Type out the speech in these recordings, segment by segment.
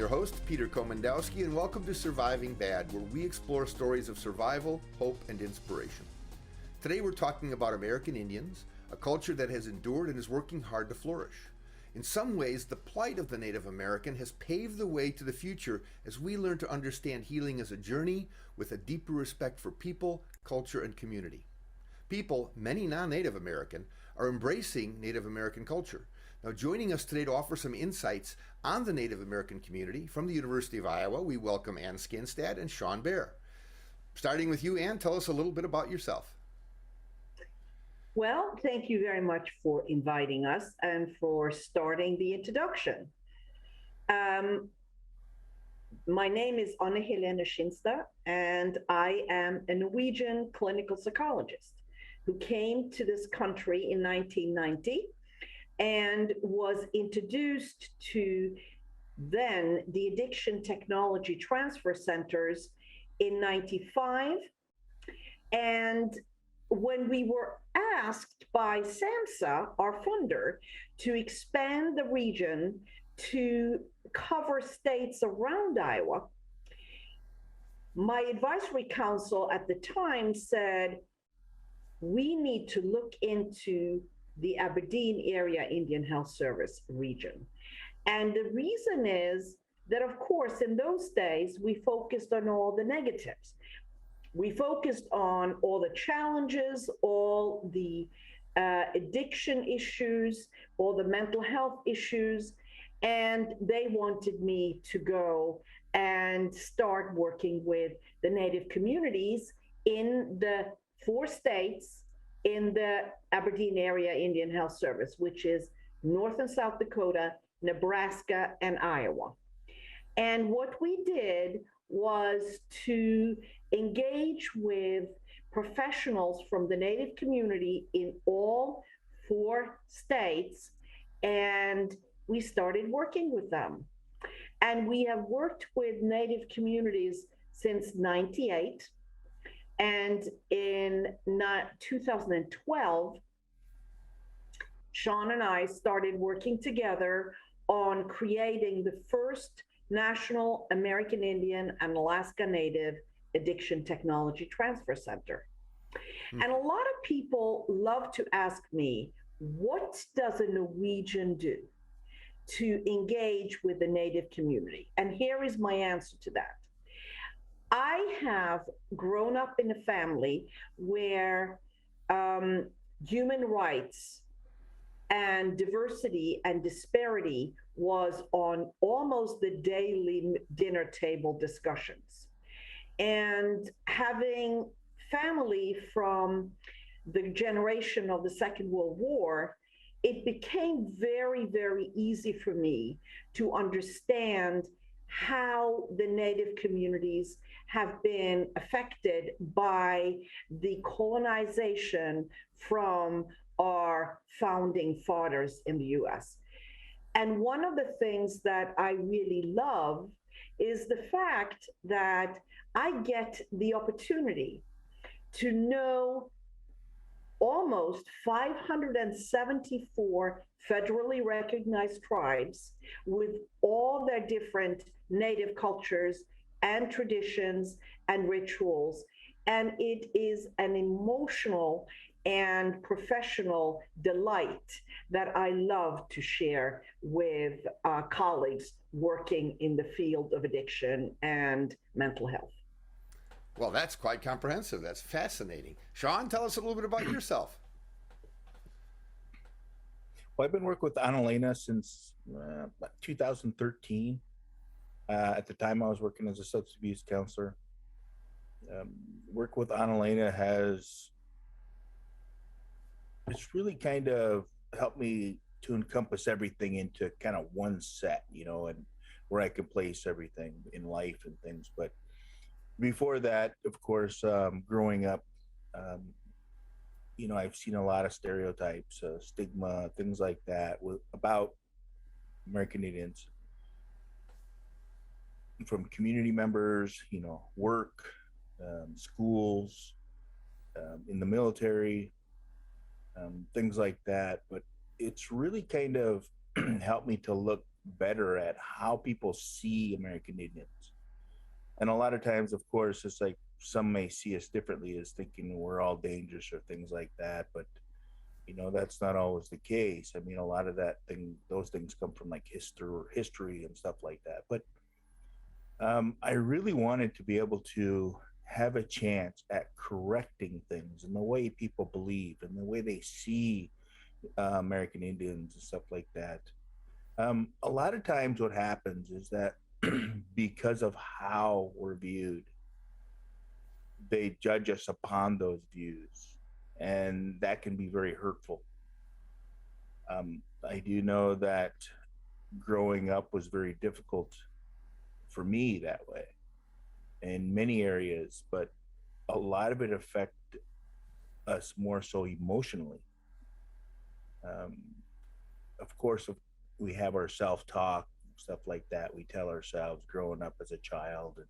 your host, Peter Komendowski, and welcome to Surviving Bad, where we explore stories of survival, hope, and inspiration. Today we're talking about American Indians, a culture that has endured and is working hard to flourish. In some ways, the plight of the Native American has paved the way to the future as we learn to understand healing as a journey with a deeper respect for people, culture, and community. People, many non-Native American, are embracing Native American culture. Now, joining us today to offer some insights on the Native American community from the University of Iowa, we welcome Ann Skinstad and Sean Bear. Starting with you, Ann, tell us a little bit about yourself. Well, thank you very much for inviting us and for starting the introduction. My name is Anne Helene Skinstad, and I am a Norwegian clinical psychologist who came to this country in 1990 and was introduced to then the addiction technology transfer centers in 95. And when we were asked by SAMHSA, our funder, to expand the region to cover states around Iowa, my advisory council at the time said, we need to look into the Aberdeen Area Indian Health Service region. And the reason is that, of course, in those days, we focused on all the negatives. We focused on all the challenges, all the addiction issues, all the mental health issues, and they wanted me to go and start working with the Native communities in the 4 states in the Aberdeen Area Indian Health Service, which is North and South Dakota, Nebraska, and Iowa. And what we did was to engage with professionals from the Native community in all 4 states, and we started working with them. And we have worked with Native communities since '98. And in 2012, Sean and I started working together on creating the first National American Indian and Alaska Native Addiction Technology Transfer Center. And a lot of people love to ask me, what does a Norwegian do to engage with the Native community? And here is my answer to that. I have grown up in a family where human rights and diversity and disparity was on almost the daily dinner table discussions. And having family from the generation of the Second World War, it became very, very easy for me to understand how the Native communities have been affected by the colonization from our founding fathers in the US. And one of the things that I really love is the fact that I get the opportunity to know almost 574 federally recognized tribes with all their different Native cultures and traditions and rituals. And it is an emotional and professional delight that I love to share with colleagues working in the field of addiction and mental health. Well, that's quite comprehensive. That's fascinating. Sean, tell us a little bit about yourself. Well, I've been working with Annalena since 2013. At the time, I was working as a substance abuse counselor. Work with Annalena it's really kind of helped me to encompass everything into kind of one set, and where I can place everything in life and things. But before that, of course, growing up, I've seen a lot of stereotypes, stigma, things like that about American Indians from community members, work, schools, in the military, things like that. But it's really kind of helped me to look better at how people see American Indians. And a lot of times, of course, it's like some may see us differently as thinking we're all dangerous or things like that. But, that's not always the case. I mean, a lot of those things come from like history and stuff like that. But I really wanted to be able to have a chance at correcting things and the way people believe and the way they see American Indians and stuff like that. A lot of times what happens is that because of how we're viewed, they judge us upon those views, and that can be very hurtful. I do know that growing up was very difficult for me that way in many areas, but a lot of it affected us more so emotionally. Um, of course, we have our self-talk, stuff like that. We tell ourselves growing up as a child and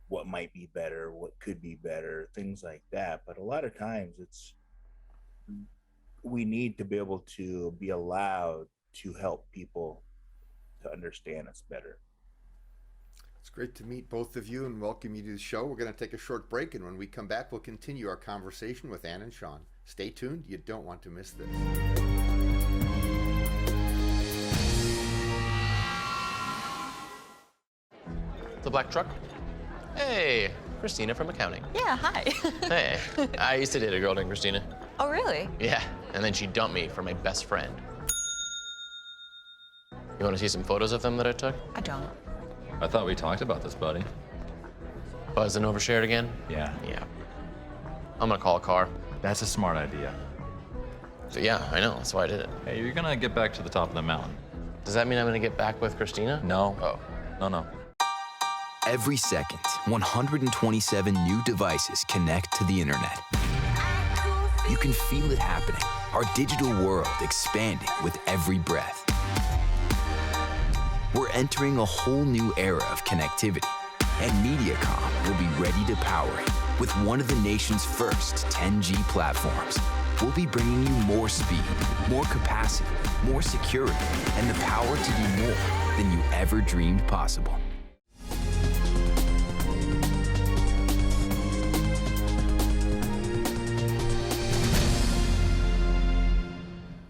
what might be better, what could be better, things like that. But a lot of times we need to be able to be allowed to help people to understand us better. It's great to meet both of you and welcome you to the show. We're going to take a short break, and when we come back, we'll continue our conversation with Ann and Sean. Stay tuned. You don't want to miss this. The black truck? Hey, Christina from accounting. Yeah, hi. Hey, I used to date a girl named Christina. Oh, really? Yeah, and then she dumped me for my best friend. You want to see some photos of them that I took? I don't. I thought we talked about this, buddy. Buzzed and overshared again? Yeah. Yeah. I'm gonna call a car. That's a smart idea. So yeah, I know, that's why I did it. Hey, you're gonna get back to the top of the mountain. Does that mean I'm gonna get back with Christina? No. Oh. No. Every second, 127 new devices connect to the internet. You can feel it happening. Our digital world expanding with every breath. We're entering a whole new era of connectivity, and MediaCom will be ready to power it with one of the nation's first 10G platforms. We'll be bringing you more speed, more capacity, more security, and the power to do more than you ever dreamed possible.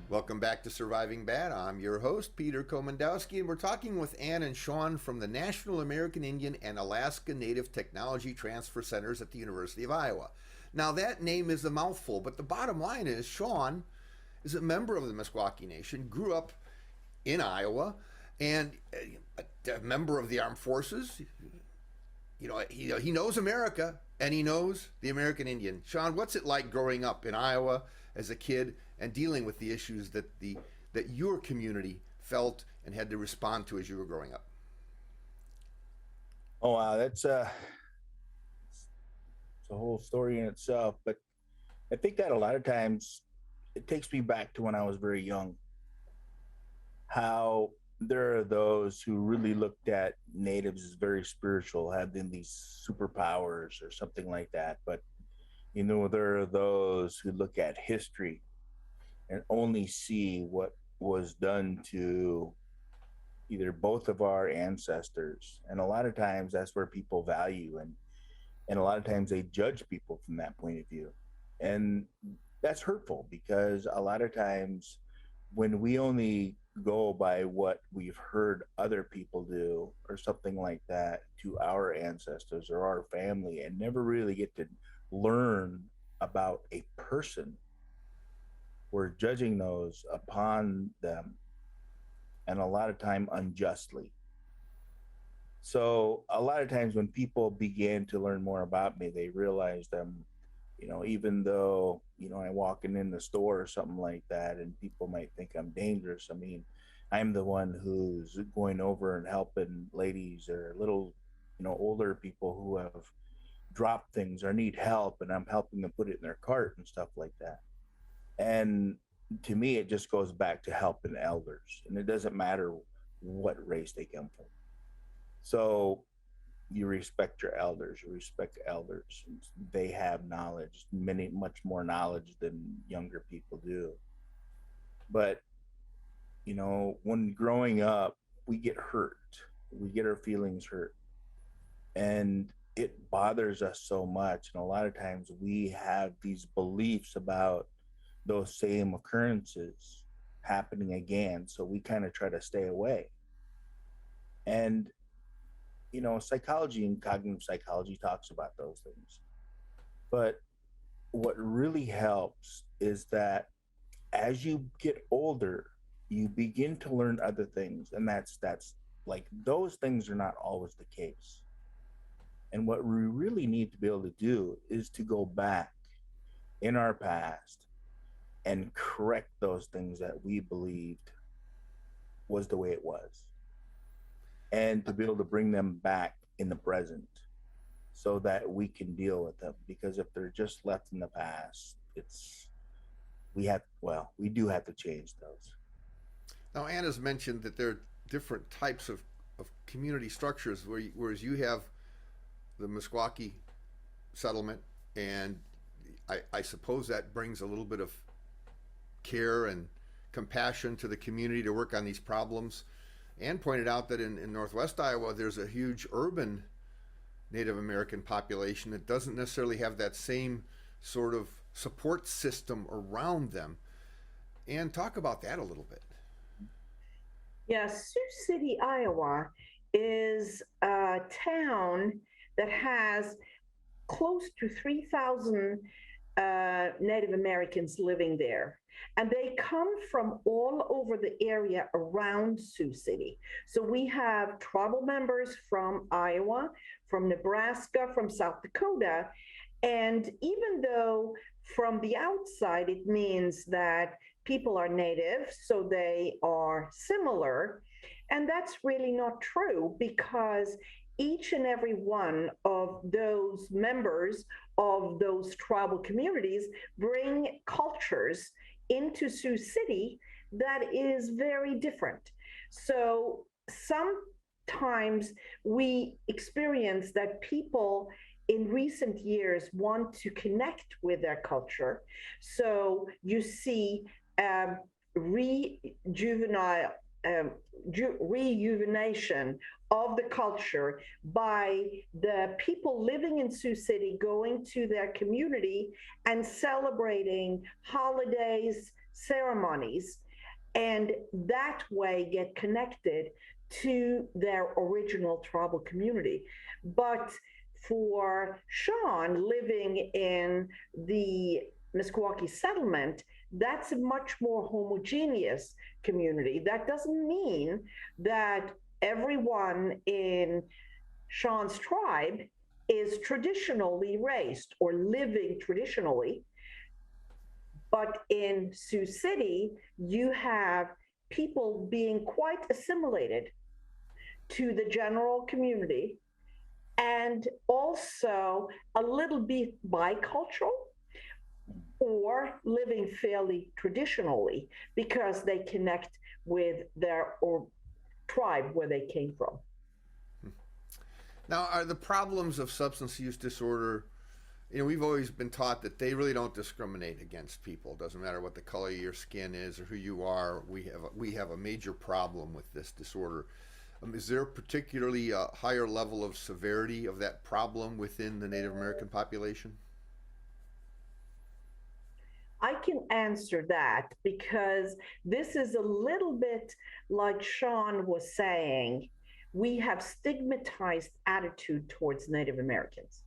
Welcome back to Surviving Bad. I'm your host, Peter Komendowski, and we're talking with Ann and Sean from the National American Indian and Alaska Native Technology Transfer Centers at the University of Iowa. Now, that name is a mouthful, but the bottom line is Sean is a member of the Meskwaki Nation, grew up in Iowa, and a member of the armed forces. He knows America, and he knows the American Indian. Sean, what's it like growing up in Iowa as a kid and dealing with the issues that your community felt and had to respond to as you were growing up? Oh, wow, it's a whole story in itself. But I think that a lot of times it takes me back to when I was very young, how there are those who really looked at natives as very spiritual, having these superpowers or something like that. But there are those who look at history and only see what was done to either both of our ancestors. And a lot of times that's where people value, and a lot of times they judge people from that point of view. And that's hurtful, because a lot of times when we only go by what we've heard other people do or something like that to our ancestors or our family, and never really get to learn about a person, we're judging those upon them, and a lot of time unjustly. So a lot of times when people began to learn more about me, they realized even though I walking in the store or something like that, and people might think I'm dangerous. I mean, I'm the one who's going over and helping ladies or little older people who have dropped things or need help, and I'm helping them put it in their cart and stuff like that. And to me, it just goes back to helping elders, and it doesn't matter what race they come from. So you respect your elders, They have knowledge, much more knowledge than younger people do. But when growing up, we get hurt. We get our feelings hurt. And it bothers us so much. And a lot of times we have these beliefs about those same occurrences happening again. So we kind of try to stay away. And, psychology and cognitive psychology talks about those things. But what really helps is that as you get older, you begin to learn other things. And that's like, those things are not always the case. And what we really need to be able to do is to go back in our past and correct those things that we believed was the way it was. And to be able to bring them back in the present so that we can deal with them. Because if they're just left in the past, we do have to change those. Now, Anna's mentioned that there are different types of community structures, whereas you have the Meskwaki settlement, and I suppose that brings a little bit of care and compassion to the community to work on these problems. Ann pointed out that in Northwest Iowa, there's a huge urban Native American population that doesn't necessarily have that same sort of support system around them. Ann, talk about that a little bit. Yeah, Sioux City, Iowa is a town that has close to 3,000 Native Americans living there. And they come from all over the area around Sioux City. So we have tribal members from Iowa, from Nebraska, from South Dakota. And even though from the outside it means that people are native, so they are similar, and that's really not true, because each and every one of those members of those tribal communities bring cultures into Sioux City that is very different. So sometimes we experience that people in recent years want to connect with their culture. So you see rejuvenation of the culture by the people living in Sioux City going to their community and celebrating holidays, ceremonies, and that way get connected to their original tribal community. But for Sean, living in the Meskwaki settlement, that's a much more homogeneous community. That doesn't mean that everyone in Sean's tribe is traditionally raised or living traditionally. But in Sioux City, you have people being quite assimilated to the general community, and also a little bit bicultural or living fairly traditionally because they connect with their tribe where they came from. Now, are the problems of substance use disorder, we've always been taught that they really don't discriminate against people. It doesn't matter what the color of your skin is or who you are. We have a major problem with this disorder. Is there particularly a higher level of severity of that problem within the Native American population? I can answer that because this is a little bit like Sean was saying. We have stigmatized attitude towards Native Americans.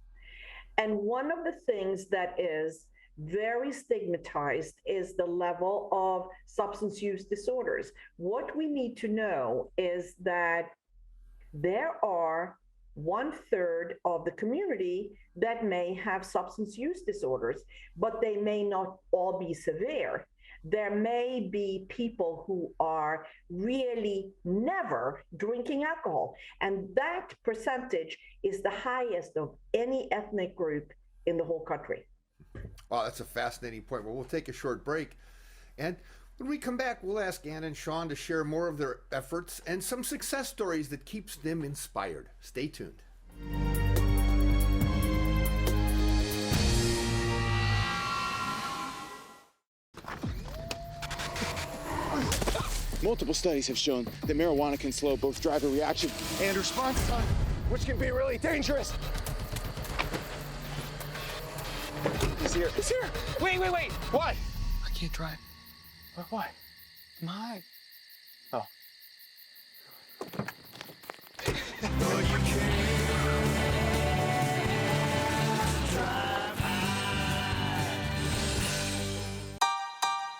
And one of the things that is very stigmatized is the level of substance use disorders. What we need to know is that there are 1/3 of the community that may have substance use disorders, but they may not all be severe. There may be people who are really never drinking alcohol, and that percentage is the highest of any ethnic group in the whole country. Wow, that's a fascinating point. Well, we'll take a short break. And when we come back, we'll ask Ann and Sean to share more of their efforts and some success stories that keeps them inspired. Stay tuned. Multiple studies have shown that marijuana can slow both driver reaction and response time, which can be really dangerous. He's here. He's here. Wait. Why? I can't drive. Why? I'm high. Oh.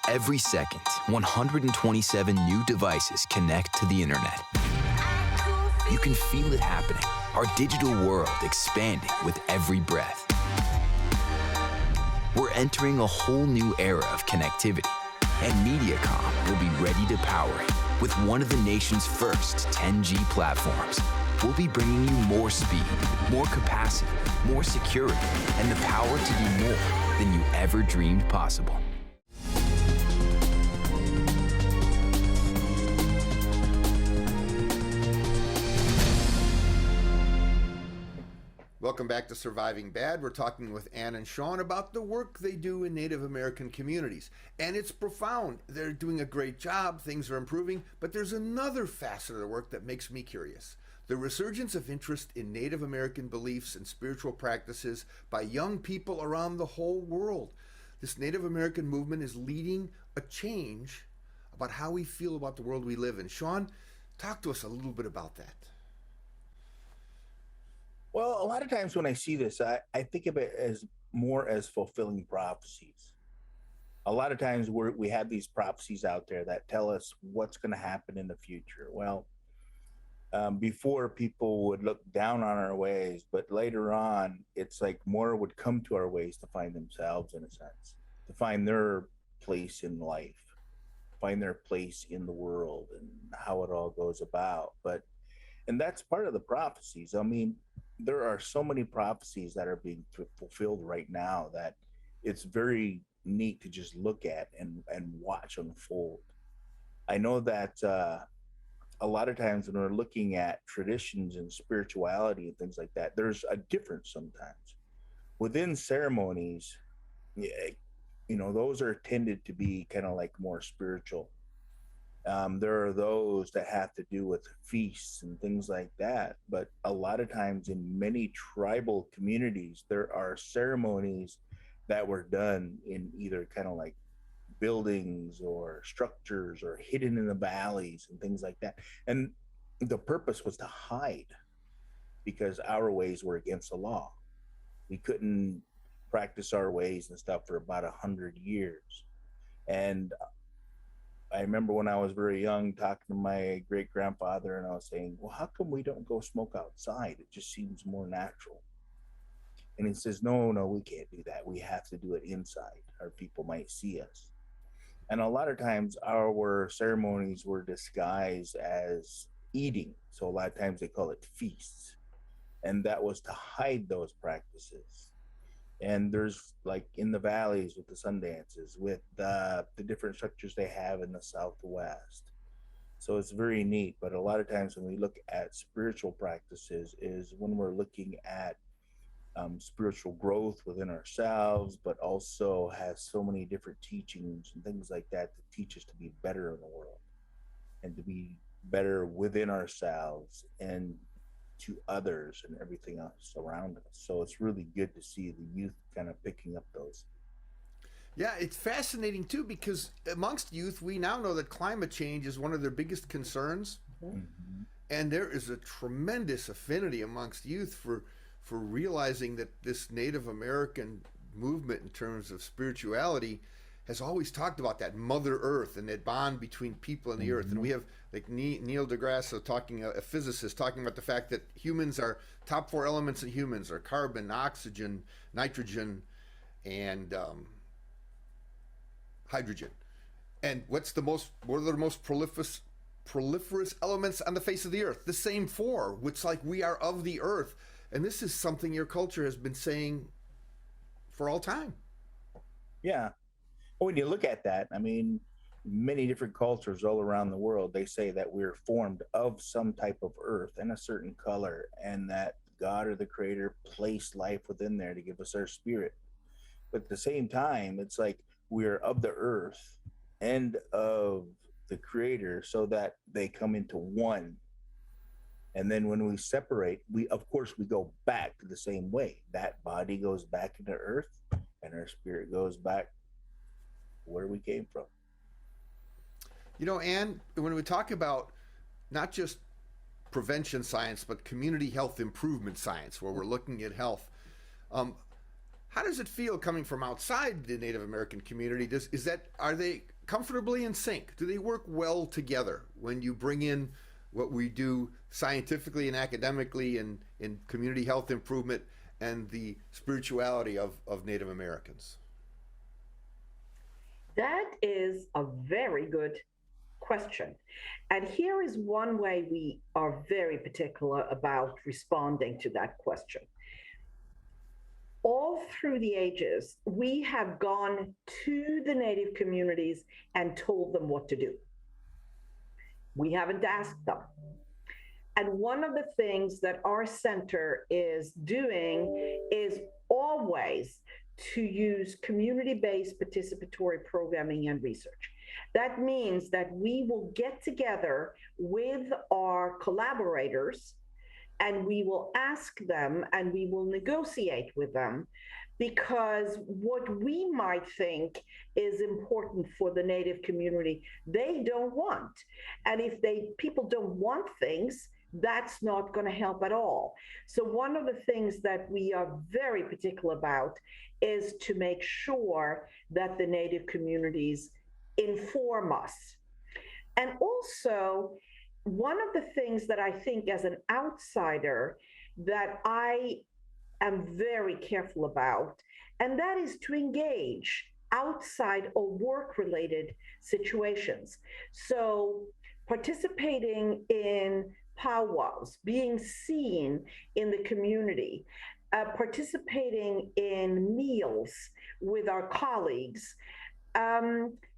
Every second, 127 new devices connect to the internet. You can feel it happening, our digital world expanding with every breath. We're entering a whole new era of connectivity, and MediaCom will be ready to power it with one of the nation's first 10G platforms. We'll be bringing you more speed, more capacity, more security, and the power to do more than you ever dreamed possible. Welcome back to Surviving Bad. We're talking with Ann and Sean about the work they do in Native American communities. And it's profound. They're doing a great job. Things are improving. But there's another facet of the work that makes me curious. The resurgence of interest in Native American beliefs and spiritual practices by young people around the whole world. This Native American movement is leading a change about how we feel about the world we live in. Sean, talk to us a little bit about that. Well, a lot of times when I see this, I think of it as more as fulfilling prophecies. A lot of times we have these prophecies out there that tell us what's going to happen in the future. Well, before people would look down on our ways, but later on, it's like more would come to our ways to find themselves, in a sense, to find their place in life, find their place in the world and how it all goes about. And that's part of the prophecies. I mean, there are so many prophecies that are being fulfilled right now that it's very neat to just look at and watch unfold. I know that a lot of times when we're looking at traditions and spirituality and things like that, there's a difference sometimes. Within ceremonies, those are tended to be kind of like more spiritual. There are those that have to do with feasts and things like that. But a lot of times in many tribal communities, there are ceremonies that were done in either kind of like buildings or structures or hidden in the valleys and things like that. And the purpose was to hide because our ways were against the law. We couldn't practice our ways and stuff for about 100 years. And I remember when I was very young talking to my great grandfather, and I was saying, well, how come we don't go smoke outside? It just seems more natural. And he says, no, we can't do that. We have to do it inside, or people might see us. And a lot of times our ceremonies were disguised as eating. So a lot of times they call it feasts. And that was to hide those practices. And there's like in the valleys with the sun dances, with the different structures they have in the Southwest. So it's very neat. But a lot of times when we look at spiritual practices is when we're looking at spiritual growth within ourselves, but also has so many different teachings and things like that to teach us to be better in the world and to be better within ourselves and to others and everything else around us. So it's really good to see the youth kind of picking up those. Yeah, it's fascinating too, because amongst youth, we now know that climate change is one of their biggest concerns. Mm-hmm. And there is a tremendous affinity amongst youth for realizing that this Native American movement in terms of spirituality has always talked about that Mother Earth and that bond between people and the earth. And we have like Neil deGrasse talking, a physicist, talking about the fact that humans are top 4 elements in humans are carbon, oxygen, nitrogen, and hydrogen. And what are the most proliferous elements on the face of the earth? The same 4, which like we are of the earth. And this is something your culture has been saying for all time. Yeah. Well, when you look at that, I mean, many different cultures all around the world, they say that we're formed of some type of earth and a certain color, and that God or the creator placed life within there to give us our spirit. But at the same time, it's like we're of the earth and of the creator so that they come into one. And then when we separate, we go back to the same way. That body goes back into earth and our spirit goes back where we came from. You know, Anne, when we talk about not just prevention science, but community health improvement science, where we're looking at health, how does it feel coming from outside the Native American community? Are they comfortably in sync? Do they work well together when you bring in what we do scientifically and academically in community health improvement and the spirituality of Native Americans? That is a very good question. And here is one way we are very particular about responding to that question. All through the ages, we have gone to the Native communities and told them what to do. We haven't asked them. And one of the things that our center is doing is always to use community-based participatory programming and research. That means that we will get together with our collaborators and we will ask them and we will negotiate with them, because what we might think is important for the Native community, they don't want. And if people don't want things, that's not going to help at all. So one of the things that we are very particular about is to make sure that the Native communities inform us. And also, one of the things that I think as an outsider that I am very careful about, and that is to engage outside or work-related situations. So participating in powwows, being seen in the community, participating in meals with our colleagues,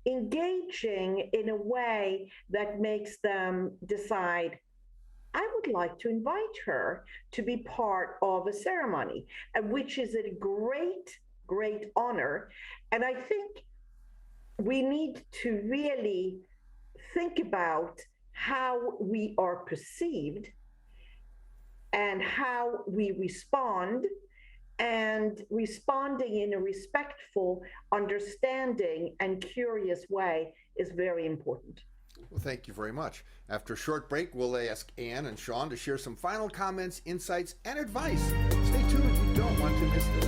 engaging in a way that makes them decide, I would like to invite her to be part of a ceremony, which is a great, great honor. And I think we need to really think about how we are perceived and how we respond, and responding in a respectful, understanding, and curious way is very important. Well, thank you very much. After a short break, we'll ask Anne and Sean to share some final comments, insights, and advice. Stay tuned. You don't want to miss this.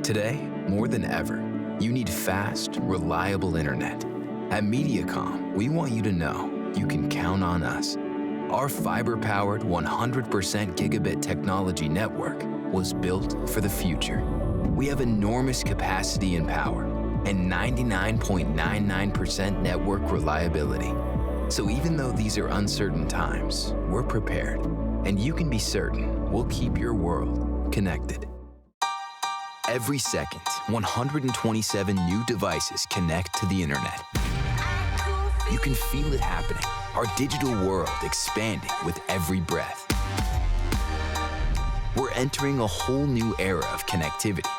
Today, more than ever, you need fast, reliable internet. At MediaCom, we want you to know you can count on us. Our fiber-powered 100% gigabit technology network was built for the future. We have enormous capacity and power and 99.99% network reliability. So even though these are uncertain times, we're prepared, and you can be certain we'll keep your world connected. Every second, 127 new devices connect to the internet. You can feel it happening, our digital world expanding with every breath. We're entering a whole new era of connectivity,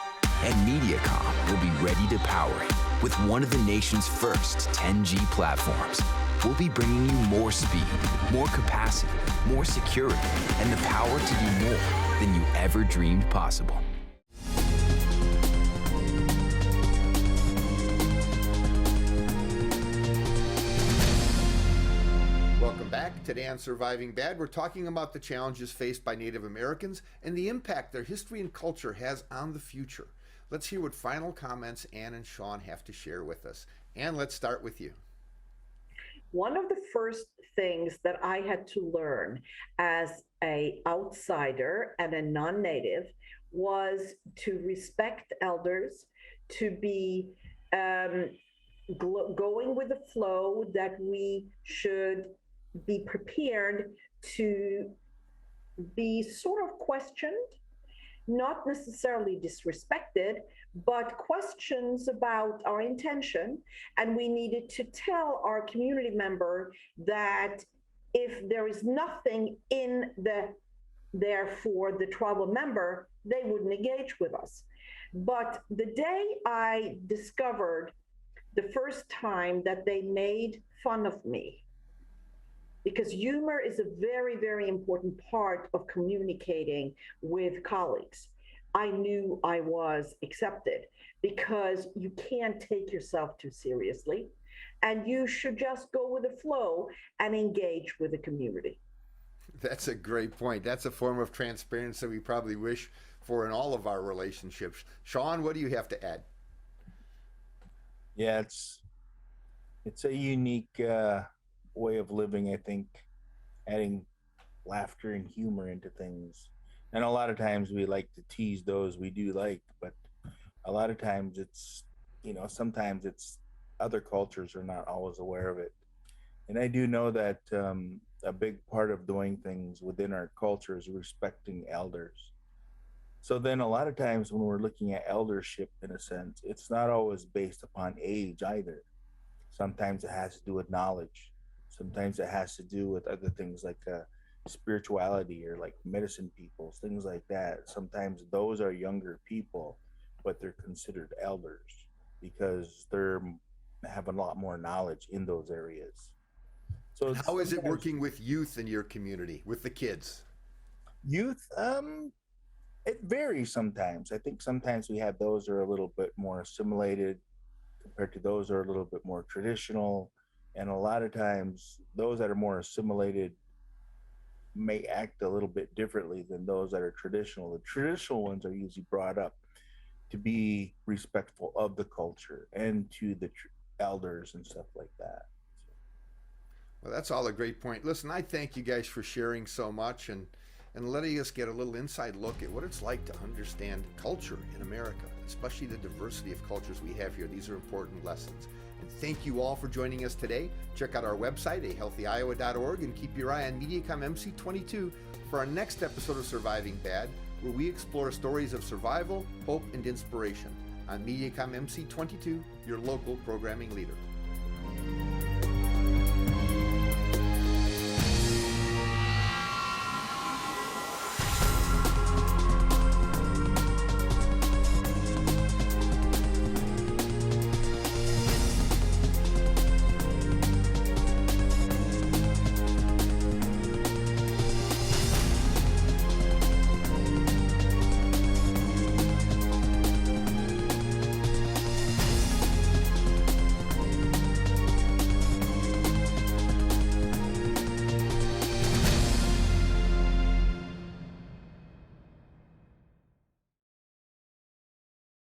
and MediaCom will be ready to power it with one of the nation's first 10G platforms. We'll be bringing you more speed, more capacity, more security, and the power to do more than you ever dreamed possible. Welcome back. Today on Surviving Bad, we're talking about the challenges faced by Native Americans and the impact their history and culture has on the future. Let's hear what final comments Anne and Sean have to share with us. Anne, let's start with you. One of the first things that I had to learn as an outsider and a non-native was to respect elders, to be going with the flow, that we should be prepared to be sort of questioned, not necessarily disrespected, but questions about our intention. And we needed to tell our community member that if there is nothing in there for the tribal member, they wouldn't engage with us. But the day I discovered the first time that they made fun of me, because humor is a very, very important part of communicating with colleagues, I knew I was accepted, because you can't take yourself too seriously and you should just go with the flow and engage with the community. That's a great point. That's a form of transparency we probably wish for in all of our relationships. Sean, what do you have to add? Yeah, it's a unique way of living, I think, adding laughter and humor into things. And a lot of times we like to tease those we do like, but a lot of times it's, sometimes it's other cultures are not always aware of it. And I do know that a big part of doing things within our culture is respecting elders. So then a lot of times when we're looking at eldership, in a sense, it's not always based upon age either. Sometimes it has to do with knowledge. Sometimes it has to do with other things like spirituality or like medicine people, things like that. Sometimes those are younger people, but they're considered elders because they're have a lot more knowledge in those areas. So how is it working with youth in your community, with the kids? Youth, it varies sometimes. I think sometimes we have those that are a little bit more assimilated compared to those that are a little bit more traditional. And a lot of times those that are more assimilated may act a little bit differently than those that are traditional. The traditional ones are usually brought up to be respectful of the culture and to the elders and stuff like that. Well, that's all a great point. Listen, I thank you guys for sharing so much and letting us get a little inside look at what it's like to understand culture in America, especially the diversity of cultures we have here. These are important lessons. And thank you all for joining us today. Check out our website, ahealthyiowa.org, and keep your eye on MediaCom MC22 for our next episode of Surviving Bad, where we explore stories of survival, hope, and inspiration on MediaCom MC22, your local programming leader.